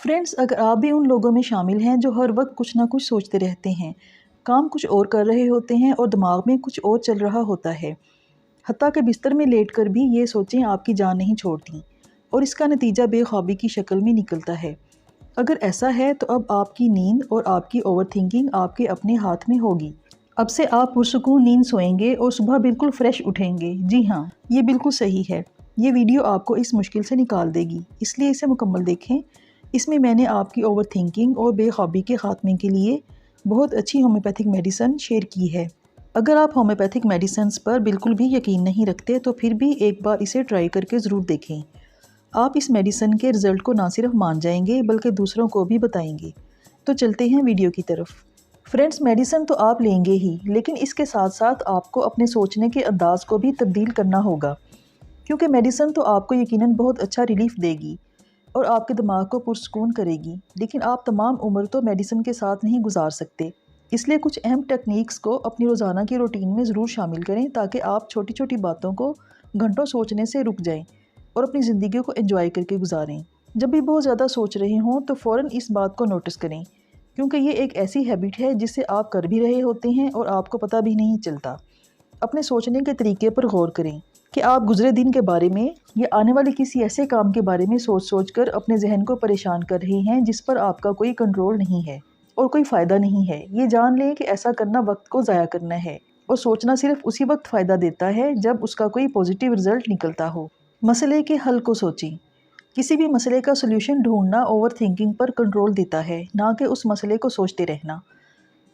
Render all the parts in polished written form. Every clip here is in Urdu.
فرینڈس، اگر آپ بھی ان لوگوں میں شامل ہیں جو ہر وقت کچھ نہ کچھ سوچتے رہتے ہیں، کام کچھ اور کر رہے ہوتے ہیں اور دماغ میں کچھ اور چل رہا ہوتا ہے، حتیٰ کہ بستر میں لیٹ کر بھی یہ سوچیں آپ کی جان نہیں چھوڑتی اور اس کا نتیجہ بے خوابی کی شکل میں نکلتا ہے۔ اگر ایسا ہے تو اب آپ کی نیند اور آپ کی اوور تھنکنگ آپ کے اپنے ہاتھ میں ہوگی۔ اب سے آپ پرسکون نیند سوئیں گے اور صبح بالکل فریش اٹھیں گے۔ جی ہاں، یہ بالکل صحیح ہے۔ یہ ویڈیو آپ کو اس مشکل سے نکال دے گی، اس لیے اسے مکمل دیکھیں۔ اس میں نے آپ کی اوور تھنکنگ اور بے خوابی کے خاتمے کے لیے بہت اچھی ہومیوپیتھک میڈیسن شیئر کی ہے۔ اگر آپ ہومیوپیتھک میڈیسنز پر بالکل بھی یقین نہیں رکھتے تو پھر بھی ایک بار اسے ٹرائی کر کے ضرور دیکھیں۔ آپ اس میڈیسن کے رزلٹ کو نہ صرف مان جائیں گے بلکہ دوسروں کو بھی بتائیں گے۔ تو چلتے ہیں ویڈیو کی طرف۔ فرینڈس، میڈیسن تو آپ لیں گے ہی، لیکن اس کے ساتھ ساتھ آپ کو اپنے سوچنے کے انداز کو بھی تبدیل کرنا ہوگا، کیونکہ میڈیسن تو آپ کو یقیناً بہت اچھا ریلیف دے گی اور آپ کے دماغ کو پرسکون کرے گی، لیکن آپ تمام عمر تو میڈیسن کے ساتھ نہیں گزار سکتے۔ اس لیے کچھ اہم ٹیکنیکس کو اپنی روزانہ کی روٹین میں ضرور شامل کریں تاکہ آپ چھوٹی چھوٹی باتوں کو گھنٹوں سوچنے سے رک جائیں اور اپنی زندگی کو انجوائے کر کے گزاریں۔ جب بھی بہت زیادہ سوچ رہے ہوں تو فوراً اس بات کو نوٹس کریں، کیونکہ یہ ایک ایسی ہیبٹ ہے جسے آپ کر بھی رہے ہوتے ہیں اور آپ کو پتہ بھی نہیں چلتا۔ اپنے سوچنے کے طریقے پر غور کریں کہ آپ گزرے دن کے بارے میں یا آنے والے کسی ایسے کام کے بارے میں سوچ کر اپنے ذہن کو پریشان کر رہے ہیں جس پر آپ کا کوئی کنٹرول نہیں ہے اور کوئی فائدہ نہیں ہے۔ یہ جان لیں کہ ایسا کرنا وقت کو ضائع کرنا ہے اور سوچنا صرف اسی وقت فائدہ دیتا ہے جب اس کا کوئی پازیٹیو رزلٹ نکلتا ہو۔ مسئلے کے حل کو سوچیں۔ کسی بھی مسئلے کا سولوشن ڈھونڈنا اوور تھنکنگ پر کنٹرول دیتا ہے، نہ کہ اس مسئلے کو سوچتے رہنا۔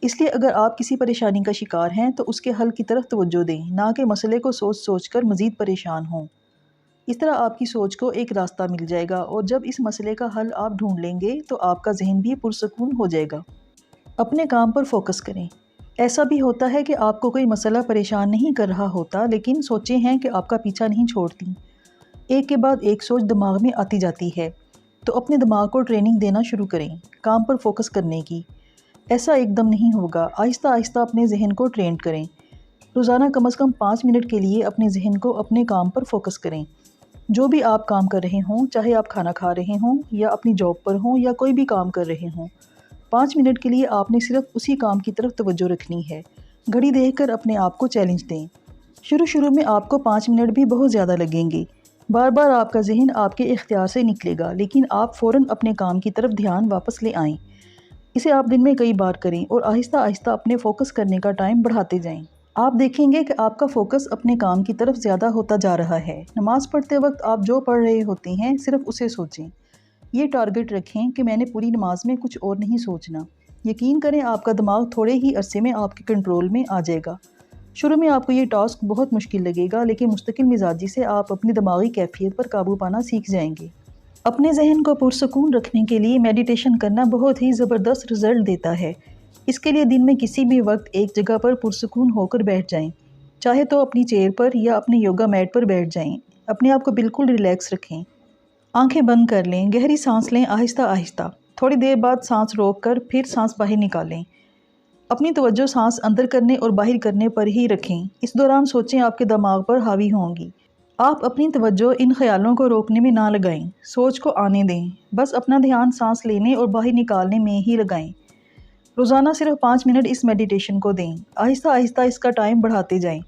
اس لیے اگر آپ کسی پریشانی کا شکار ہیں تو اس کے حل کی طرف توجہ دیں، نہ کہ مسئلے کو سوچ کر مزید پریشان ہوں۔ اس طرح آپ کی سوچ کو ایک راستہ مل جائے گا اور جب اس مسئلے کا حل آپ ڈھونڈ لیں گے تو آپ کا ذہن بھی پرسکون ہو جائے گا۔ اپنے کام پر فوکس کریں۔ ایسا بھی ہوتا ہے کہ آپ کو کوئی مسئلہ پریشان نہیں کر رہا ہوتا، لیکن سوچیں ہیں کہ آپ کا پیچھا نہیں چھوڑتی۔ ایک کے بعد ایک سوچ دماغ میں آتی جاتی ہے، تو اپنے دماغ کو ٹریننگ دینا شروع کریں کام پر فوکس کرنے کی۔ ایسا ایک دم نہیں ہوگا، آہستہ آہستہ اپنے ذہن کو ٹرینڈ کریں۔ روزانہ کم از کم 5 منٹ کے لیے اپنے ذہن کو اپنے کام پر فوکس کریں۔ جو بھی آپ کام کر رہے ہوں، چاہے آپ کھانا کھا رہے ہوں یا اپنی جاب پر ہوں یا کوئی بھی کام کر رہے ہوں، 5 منٹ کے لیے آپ نے صرف اسی کام کی طرف توجہ رکھنی ہے۔ گھڑی دیکھ کر اپنے آپ کو چیلنج دیں۔ شروع میں آپ کو 5 منٹ بھی بہت زیادہ لگیں گے۔ بار بار آپ کا ذہن آپ کے اختیار سے نکلے گا، لیکن آپ فوراً اپنے کام کی طرف دھیان واپس لے آئیں۔ اسے آپ دن میں کئی بار کریں اور آہستہ آہستہ اپنے فوکس کرنے کا ٹائم بڑھاتے جائیں۔ آپ دیکھیں گے کہ آپ کا فوکس اپنے کام کی طرف زیادہ ہوتا جا رہا ہے۔ نماز پڑھتے وقت آپ جو پڑھ رہے ہوتے ہیں صرف اسے سوچیں۔ یہ ٹارگٹ رکھیں کہ میں نے پوری نماز میں کچھ اور نہیں سوچنا۔ یقین کریں آپ کا دماغ تھوڑے ہی عرصے میں آپ کے کنٹرول میں آ جائے گا۔ شروع میں آپ کو یہ ٹاسک بہت مشکل لگے گا، لیکن مستقل مزاجی سے آپ اپنی دماغی کیفیت پر قابو پانا سیکھ جائیں گے۔ اپنے ذہن کو پرسکون رکھنے کے لیے میڈیٹیشن کرنا بہت ہی زبردست رزلٹ دیتا ہے۔ اس کے لیے دن میں کسی بھی وقت ایک جگہ پر پرسکون ہو کر بیٹھ جائیں، چاہے تو اپنی چیئر پر یا اپنے یوگا میٹ پر بیٹھ جائیں۔ اپنے آپ کو بالکل ریلیکس رکھیں۔ آنکھیں بند کر لیں، گہری سانس لیں آہستہ آہستہ۔ تھوڑی دیر بعد سانس روک کر پھر سانس باہر نکالیں۔ اپنی توجہ سانس اندر کرنے اور باہر کرنے پر ہی رکھیں۔ اس دوران سوچیں آپ کے دماغ پر حاوی ہوں گی۔ آپ اپنی توجہ ان خیالوں کو روکنے میں نہ لگائیں، سوچ کو آنے دیں، بس اپنا دھیان سانس لینے اور باہر نکالنے میں ہی لگائیں۔ روزانہ صرف 5 منٹ اس میڈیٹیشن کو دیں، آہستہ آہستہ اس کا ٹائم بڑھاتے جائیں۔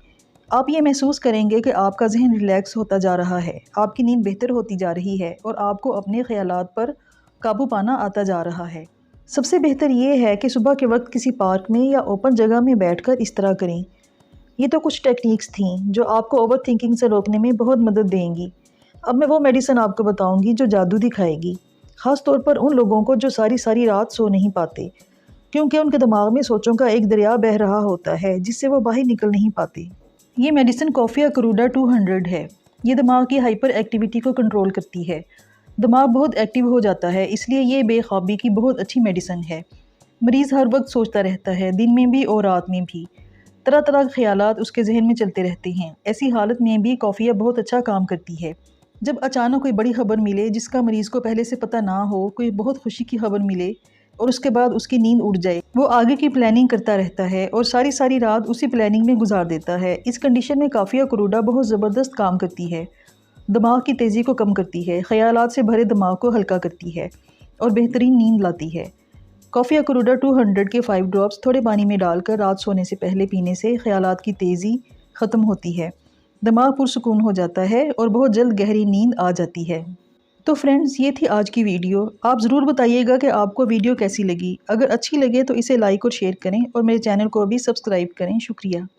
آپ یہ محسوس کریں گے کہ آپ کا ذہن ریلیکس ہوتا جا رہا ہے، آپ کی نیند بہتر ہوتی جا رہی ہے اور آپ کو اپنے خیالات پر قابو پانا آتا جا رہا ہے۔ سب سے بہتر یہ ہے کہ صبح کے وقت کسی پارک میں یا اوپن جگہ میں بیٹھ کر اس طرح کریں۔ یہ تو کچھ ٹیکنیکس تھیں جو آپ کو اوور تھنکنگ سے روکنے میں بہت مدد دیں گی۔ اب میں وہ میڈیسن آپ کو بتاؤں گی جو جادو دکھائے گی، خاص طور پر ان لوگوں کو جو ساری رات سو نہیں پاتے، کیونکہ ان کے دماغ میں سوچوں کا ایک دریا بہہ رہا ہوتا ہے جس سے وہ باہر نکل نہیں پاتے۔ یہ میڈیسن کافیا کروڈا 200 ہے۔ یہ دماغ کی ہائپر ایکٹیویٹی کو کنٹرول کرتی ہے۔ دماغ بہت ایکٹیو ہو جاتا ہے، اس لیے یہ بے خوابی کی بہت اچھی میڈیسن ہے۔ مریض ہر وقت سوچتا رہتا ہے، دن میں بھی اور رات میں بھی۔ طرح طرح کے خیالات اس کے ذہن میں چلتے رہتے ہیں۔ ایسی حالت میں بھی کافیا بہت اچھا کام کرتی ہے۔ جب اچانک کوئی بڑی خبر ملے جس کا مریض کو پہلے سے پتہ نہ ہو، کوئی بہت خوشی کی خبر ملے اور اس کے بعد اس کی نیند اڑ جائے، وہ آگے کی پلاننگ کرتا رہتا ہے اور ساری رات اسی پلاننگ میں گزار دیتا ہے۔ اس کنڈیشن میں کافیا کروڈا بہت زبردست کام کرتی ہے، دماغ کی تیزی کو کم کرتی ہے، خیالات سے بھرے دماغ کو ہلکا کرتی ہے اور بہترین نیند لاتی ہے۔ کافی اکروڈا 200 کے 5 ڈراپس تھوڑے پانی میں ڈال کر رات سونے سے پہلے پینے سے خیالات کی تیزی ختم ہوتی ہے، دماغ پرسکون ہو جاتا ہے اور بہت جلد گہری نیند آ جاتی ہے۔ تو فرینڈز، یہ تھی آج کی ویڈیو۔ آپ ضرور بتائیے گا کہ آپ کو ویڈیو کیسی لگی۔ اگر اچھی لگے تو اسے لائک اور شیئر کریں اور میرے چینل کو بھی سبسکرائب کریں۔ شکریہ۔